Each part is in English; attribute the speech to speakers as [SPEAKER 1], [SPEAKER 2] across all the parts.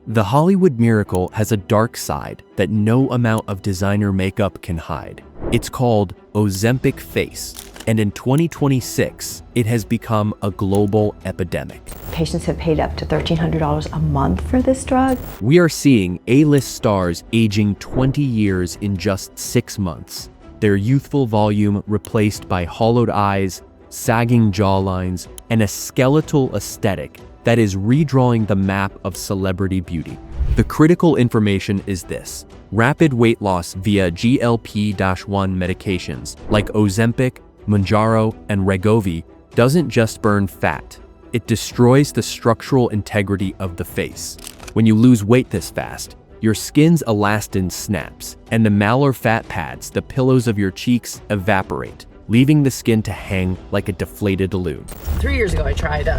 [SPEAKER 1] The Hollywood miracle has a dark side that no amount of designer makeup can hide. It's called Ozempic Face, and in 2026, it has become a global epidemic.
[SPEAKER 2] Patients have paid up to $1,300 a month for this drug.
[SPEAKER 1] We are seeing A-list stars aging 20 years in just 6 months. Their youthful volume replaced by hollowed eyes, sagging jawlines, and a skeletal aesthetic that is redrawing the map of celebrity beauty. The critical information is this: rapid weight loss via GLP-1 medications like Ozempic, Mounjaro, and Wegovy doesn't just burn fat, it destroys the structural integrity of the face. When you lose weight this fast, your skin's elastin snaps, and the malar fat pads, the pillows of your cheeks, evaporate, leaving the skin to hang like a deflated balloon.
[SPEAKER 3] 3 years ago, I tried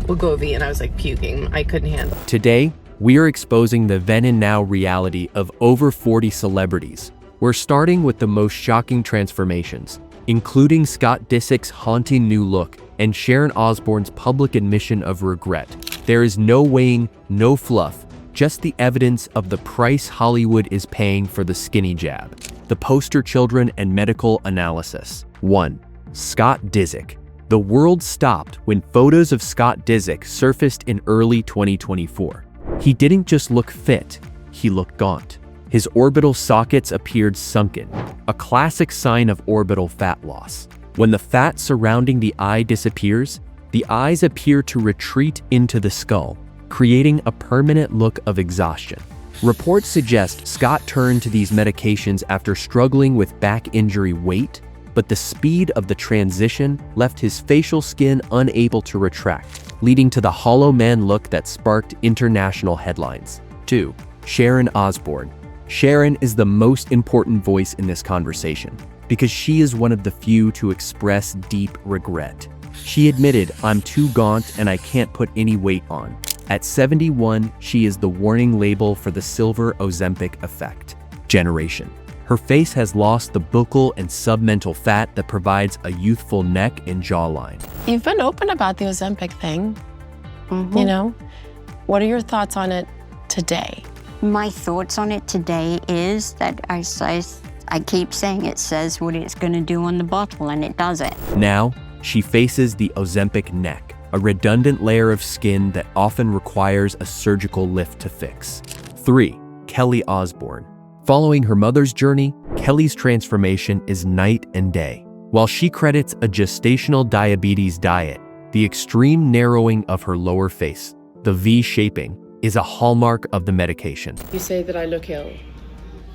[SPEAKER 3] Wegovy and I was like puking. I couldn't handle it.
[SPEAKER 1] Today, we are exposing the then and now reality of over 40 celebrities. We're starting with the most shocking transformations, including Scott Disick's haunting new look and Sharon Osbourne's public admission of regret. There is no weighing, no fluff, just the evidence of the price Hollywood is paying for the skinny jab. The poster children and medical analysis. 1. Scott Disick. The world stopped when photos of Scott Disick surfaced in early 2024. He didn't just look fit, he looked gaunt. His orbital sockets appeared sunken, a classic sign of orbital fat loss. When the fat surrounding the eye disappears, the eyes appear to retreat into the skull, creating a permanent look of exhaustion. Reports suggest Scott turned to these medications after struggling with back injury weight, but the speed of the transition left his facial skin unable to retract, leading to the hollow man look that sparked international headlines. 2. Sharon Osbourne. Sharon is the most important voice in this conversation because she is one of the few to express deep regret. She admitted, "I'm too gaunt and I can't put any weight on." At 71, she is the warning label for the silver Ozempic effect. Generation. Her face has lost the buccal and submental fat that provides a youthful neck and jawline.
[SPEAKER 4] You've been open about the Ozempic thing, you know? What are your thoughts on it today?
[SPEAKER 5] My thoughts on it today is that I keep saying it says what it's going to do on the bottle, and it doesn't.
[SPEAKER 1] Now, she faces the Ozempic neck, a redundant layer of skin that often requires a surgical lift to fix. 3. Kelly Osbourne. Following her mother's journey, Kelly's transformation is night and day. While she credits a gestational diabetes diet, the extreme narrowing of her lower face, the V-shaping, is a hallmark of the medication.
[SPEAKER 6] You say that I look ill.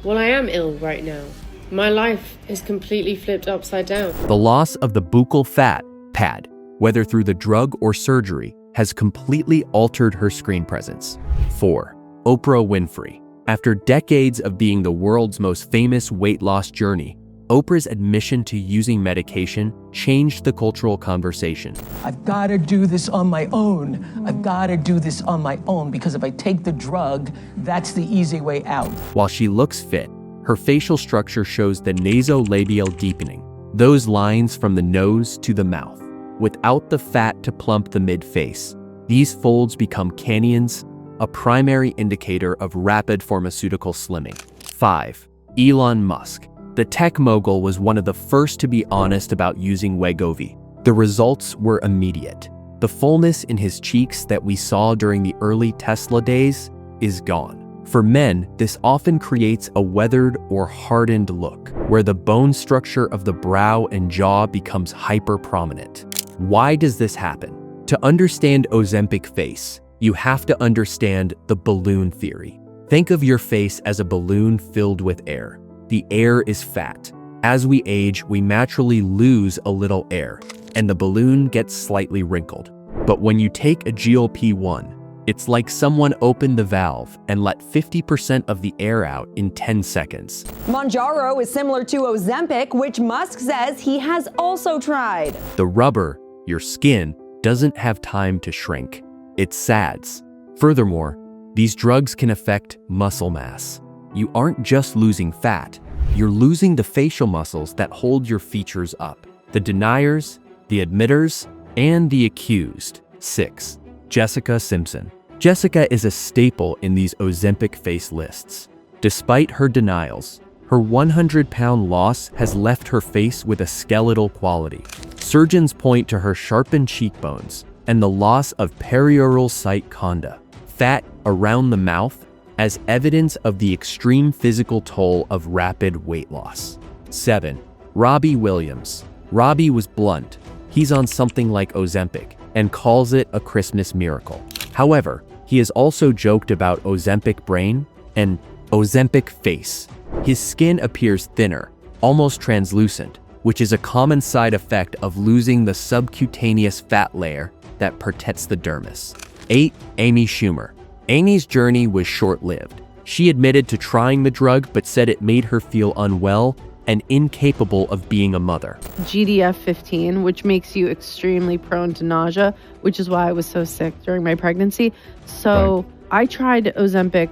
[SPEAKER 6] Well, I am ill right now. My life is completely flipped upside down.
[SPEAKER 1] The loss of the buccal fat pad, whether through the drug or surgery, has completely altered her screen presence. 4. Oprah Winfrey. After decades of being the world's most famous weight loss journey, Oprah's admission to using medication changed the cultural conversation.
[SPEAKER 7] I've got to do this on my own. I've got to do this on my own because if I take the drug, that's the easy way out.
[SPEAKER 1] While she looks fit, her facial structure shows the nasolabial deepening, those lines from the nose to the mouth. Without the fat to plump the mid-face, these folds become canyons, a primary indicator of rapid pharmaceutical slimming. 5. Elon Musk. The tech mogul was one of the first to be honest about using Wegovy. The results were immediate. The fullness in his cheeks that we saw during the early Tesla days is gone. For men, this often creates a weathered or hardened look, where the bone structure of the brow and jaw becomes hyper-prominent. Why does this happen? To understand Ozempic Face, you have to understand the balloon theory. Think of your face as a balloon filled with air. The air is fat. As we age, we naturally lose a little air, and the balloon gets slightly wrinkled. But when you take a GLP-1, it's like someone opened the valve and let 50% of the air out in 10 seconds.
[SPEAKER 8] Mounjaro is similar to Ozempic, which Musk says he has also tried.
[SPEAKER 1] The rubber, your skin, doesn't have time to shrink. It sags. Furthermore, these drugs can affect muscle mass. You aren't just losing fat, you're losing the facial muscles that hold your features up. The deniers, the admitters, and the accused. 6. Jessica Simpson. Jessica is a staple in these Ozempic Face lists. Despite her denials, her 100-pound loss has left her face with a skeletal quality. Surgeons point to her sharpened cheekbones and the loss of perioral site conda, fat around the mouth, as evidence of the extreme physical toll of rapid weight loss. 7. Robbie Williams. Robbie was blunt. He's on something like Ozempic and calls it a Christmas miracle. However, he has also joked about Ozempic brain and Ozempic face. His skin appears thinner, almost translucent, which is a common side effect of losing the subcutaneous fat layer that protects the dermis. 8. Amy Schumer. Amy's journey was short-lived. She admitted to trying the drug but said it made her feel unwell and incapable of being a mother.
[SPEAKER 3] GDF-15, which makes you extremely prone to nausea, which is why I was so sick during my pregnancy. So I tried Ozempic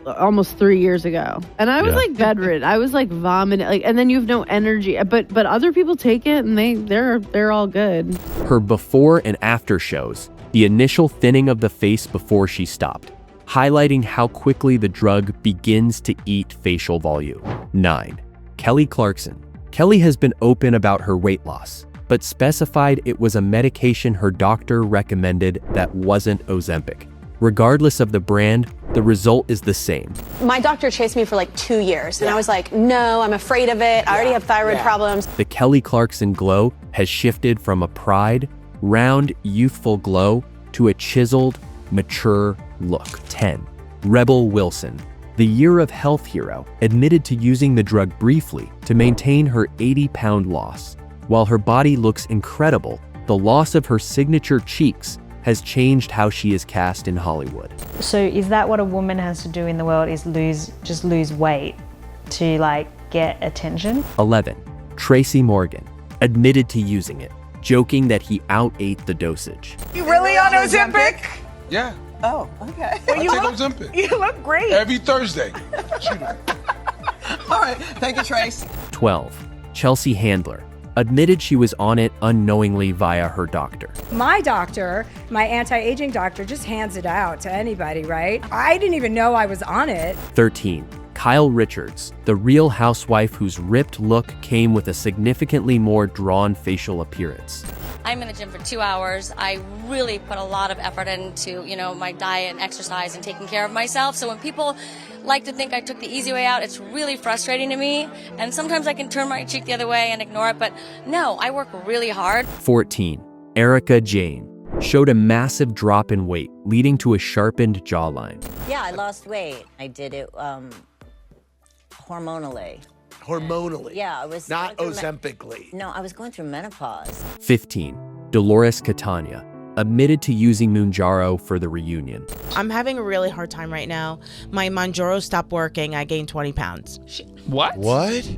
[SPEAKER 3] almost 3 years ago, and I was like bedridden. I was like vomiting, and then you have no energy. But other people take it, and they're all good.
[SPEAKER 1] Her before and after shows, the initial thinning of the face before she stopped, highlighting how quickly the drug begins to eat facial volume. 9. Kelly Clarkson. Kelly has been open about her weight loss, but specified it was a medication her doctor recommended that wasn't Ozempic. Regardless of the brand, the result is the same.
[SPEAKER 9] My doctor chased me for like 2 years, and I was like, no, I'm afraid of it. I already have thyroid problems.
[SPEAKER 1] The Kelly Clarkson glow has shifted from a pride, round, youthful glow to a chiseled, mature look. 10. Rebel Wilson. The Year of Health hero admitted to using the drug briefly to maintain her 80-pound loss. While her body looks incredible, the loss of her signature cheeks has changed how she is cast in Hollywood.
[SPEAKER 2] So is that what a woman has to do in the world, is just lose weight to like get attention?
[SPEAKER 1] 11. Tracy Morgan admitted to using it, joking that he out-ate the dosage.
[SPEAKER 10] You really on Ozempic?
[SPEAKER 11] Yeah.
[SPEAKER 10] Oh, okay.
[SPEAKER 11] I take Ozempic.
[SPEAKER 10] You look great.
[SPEAKER 11] Every Thursday.
[SPEAKER 10] All right, thank you, Trace.
[SPEAKER 1] 12. Chelsea Handler admitted she was on it unknowingly via her doctor.
[SPEAKER 12] My doctor, my anti-aging doctor, just hands it out to anybody, right? I didn't even know I was on it.
[SPEAKER 1] 13. Kyle Richards, the Real Housewife whose ripped look came with a significantly more drawn facial appearance.
[SPEAKER 13] I'm in the gym for 2 hours. I really put a lot of effort into, my diet and exercise and taking care of myself. So when people like to think I took the easy way out, it's really frustrating to me. And sometimes I can turn my cheek the other way and ignore it. But no, I work really hard.
[SPEAKER 1] 14. Erica Jane showed a massive drop in weight, leading to a sharpened jawline.
[SPEAKER 14] Yeah, I lost weight. I did it hormonally.
[SPEAKER 15] Hormonally?
[SPEAKER 14] Yeah, I was
[SPEAKER 15] not Ozempically.
[SPEAKER 14] No, I was going through menopause.
[SPEAKER 1] 15. Dolores Catania admitted to using Mounjaro for the reunion.
[SPEAKER 16] I'm having a really hard time right now. My Mounjaro stopped working. I gained 20 pounds.
[SPEAKER 11] What?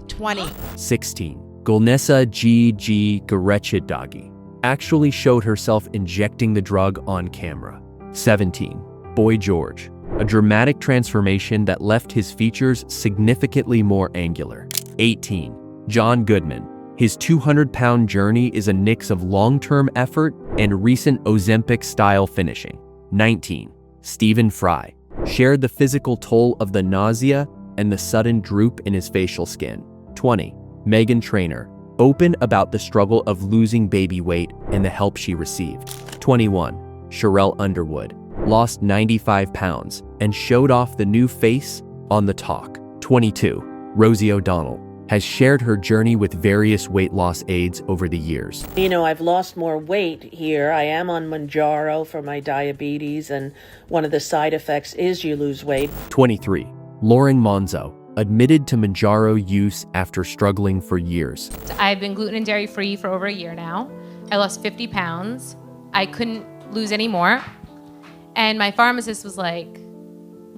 [SPEAKER 16] 20.
[SPEAKER 1] 16. Golnesa G.G. Garechidagi actually showed herself injecting the drug on camera. 17. Boy George. A dramatic transformation that left his features significantly more angular. 18. John Goodman. His 200-pound journey is a mix of long-term effort and recent Ozempic-style finishing. 19. Stephen Fry shared the physical toll of the nausea and the sudden droop in his facial skin. 20. Meghan Trainor, open about the struggle of losing baby weight and the help she received. 21. Sherelle Underwood lost 95 pounds and showed off the new face on The Talk. 22. Rosie O'Donnell has shared her journey with various weight loss aids over the years.
[SPEAKER 17] I've lost more weight here. I am on Mounjaro for my diabetes, and one of the side effects is you lose weight.
[SPEAKER 1] 23. Lauren Monzo admitted to Mounjaro use after struggling for years.
[SPEAKER 18] I've been gluten and dairy free for over a year now. I lost 50 pounds. I couldn't lose any more. And my pharmacist was like,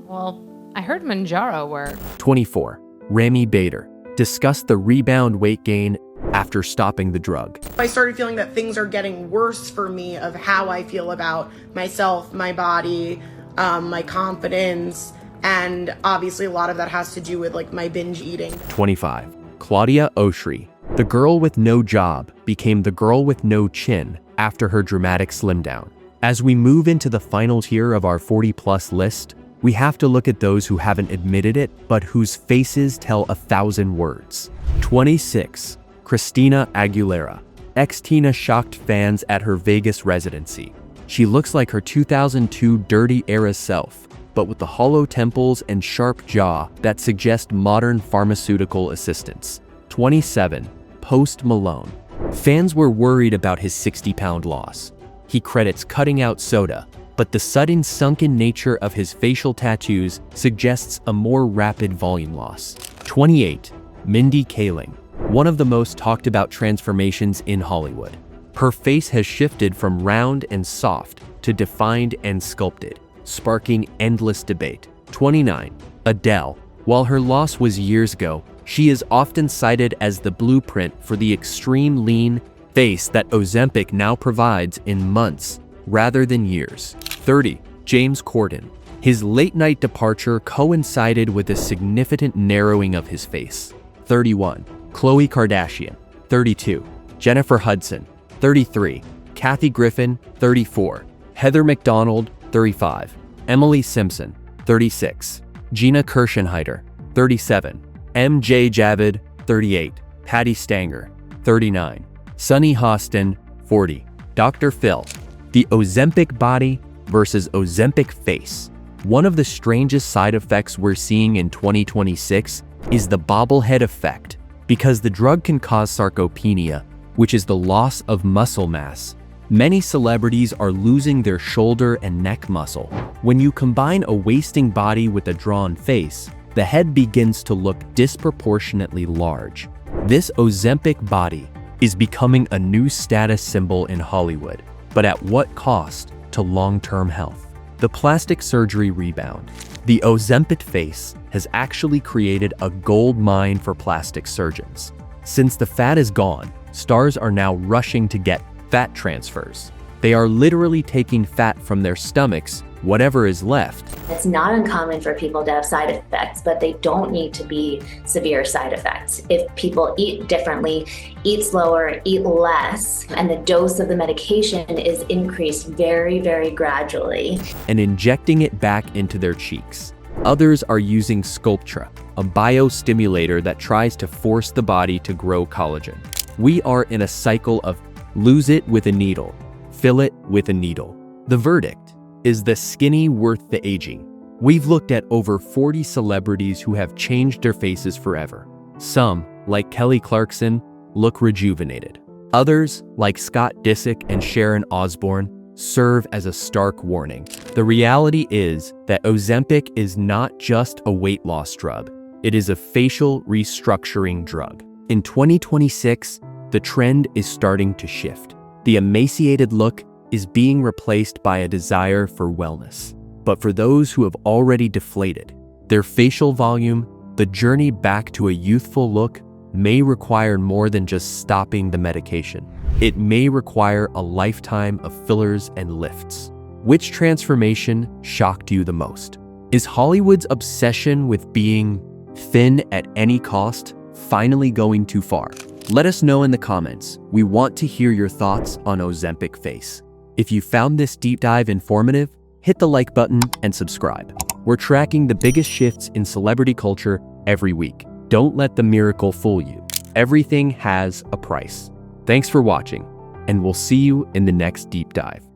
[SPEAKER 18] well, I heard Mounjaro worked. 24. Rami Bader discussed the rebound weight gain after stopping the drug.
[SPEAKER 19] I started feeling that things are getting worse for me of how I feel about myself, my body, my confidence, and obviously a lot of that has to do with like my binge eating.
[SPEAKER 1] 25. Claudia Oshry. The girl with no job became the girl with no chin after her dramatic slim down. As we move into the final tier of our 40+ list, we have to look at those who haven't admitted it, but whose faces tell 1,000 words. 26. Christina Aguilera. Ex-Tina shocked fans at her Vegas residency. She looks like her 2002 Dirty-era self, but with the hollow temples and sharp jaw that suggest modern pharmaceutical assistance. 27. Post Malone. Fans were worried about his 60-pound loss. He credits cutting out soda, but the sudden sunken nature of his facial tattoos suggests a more rapid volume loss. 28. Mindy Kaling. One of the most talked about transformations in Hollywood. Her face has shifted from round and soft to defined and sculpted, sparking endless debate. 29. Adele. While her loss was years ago, she is often cited as the blueprint for the extreme lean face that Ozempic now provides in months rather than years. 30. James Corden. His late-night departure coincided with a significant narrowing of his face. 31. Khloe Kardashian. 32. Jennifer Hudson. 33. Kathy Griffin. 34. Heather McDonald. 35. Emily Simpson. 36. Gina Kirschenheiter. 37. MJ Javid. 38. Patty Stanger. 39. Sunny Hostin. 40. Dr. Phil. The Ozempic body versus Ozempic face. One of the strangest side effects we're seeing in 2026 is the bobblehead effect, because the drug can cause sarcopenia, which is the loss of muscle mass. Many celebrities are losing their shoulder and neck muscle. When you combine a wasting body with a drawn face, the head begins to look disproportionately large. This Ozempic body is becoming a new status symbol in Hollywood, but at what cost to long-term health? The plastic surgery rebound. The Ozempic face has actually created a gold mine for plastic surgeons. Since the fat is gone, stars are now rushing to get fat transfers. They are literally taking fat from their stomachs, whatever is left.
[SPEAKER 20] It's not uncommon for people to have side effects, but they don't need to be severe side effects. If people eat differently, eat slower, eat less, and the dose of the medication is increased very, very gradually.
[SPEAKER 1] And injecting it back into their cheeks. Others are using Sculptra, a biostimulator that tries to force the body to grow collagen. We are in a cycle of lose it with a needle, fill it with a needle. The verdict: is the skinny worth the aging? We've looked at over 40 celebrities who have changed their faces forever. Some, like Kelly Clarkson, look rejuvenated. Others, like Scott Disick and Sharon Osbourne, serve as a stark warning. The reality is that Ozempic is not just a weight loss drug, it is a facial restructuring drug. In 2026, the trend is starting to shift. The emaciated look is being replaced by a desire for wellness. But for those who have already deflated their facial volume, the journey back to a youthful look may require more than just stopping the medication. It may require a lifetime of fillers and lifts. Which transformation shocked you the most? Is Hollywood's obsession with being thin at any cost finally going too far? Let us know in the comments. We want to hear your thoughts on Ozempic Face. If you found this deep dive informative, hit the like button and subscribe. We're tracking the biggest shifts in celebrity culture every week. Don't let the miracle fool you. Everything has a price. Thanks for watching, and we'll see you in the next deep dive.